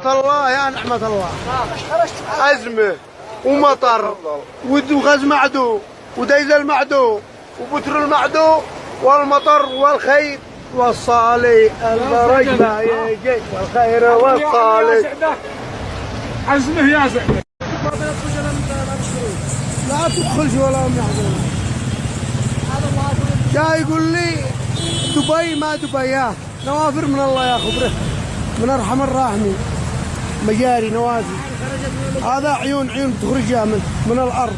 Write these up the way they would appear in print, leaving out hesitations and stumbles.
الله يا نعمة الله. أزمة ومطر وغاز معدو وديزل معدو وبترول معدو والمطر والخير والصالي الرجبة يجيك والخير والصالي. عزمه يا زعمة. لا تدخلش ولا هم يحزنون. جاي يقول لي دبي ما دبي نوافر من الله يا خبره من ارحم الراحمين. مجاري نوازل هذا عيون تخرجها من الارض.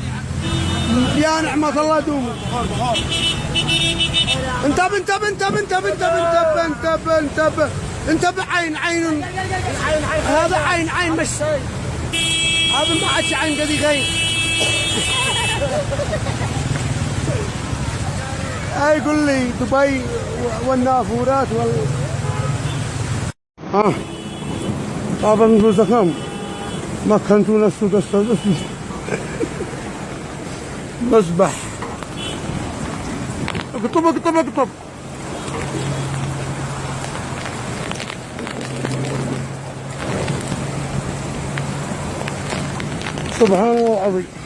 يا نعمة الله دوم. انتبه انتبه انتبه انتبه انتبه انتبه انتبه انتبه. عين هذا عين مش هذا ما عادش عين قد يغير. يقول لي دبي والنافورات طبعا نفوسها كم مكنتونا السوق استاذ مسبح. اقطب سبحان الله العظيم.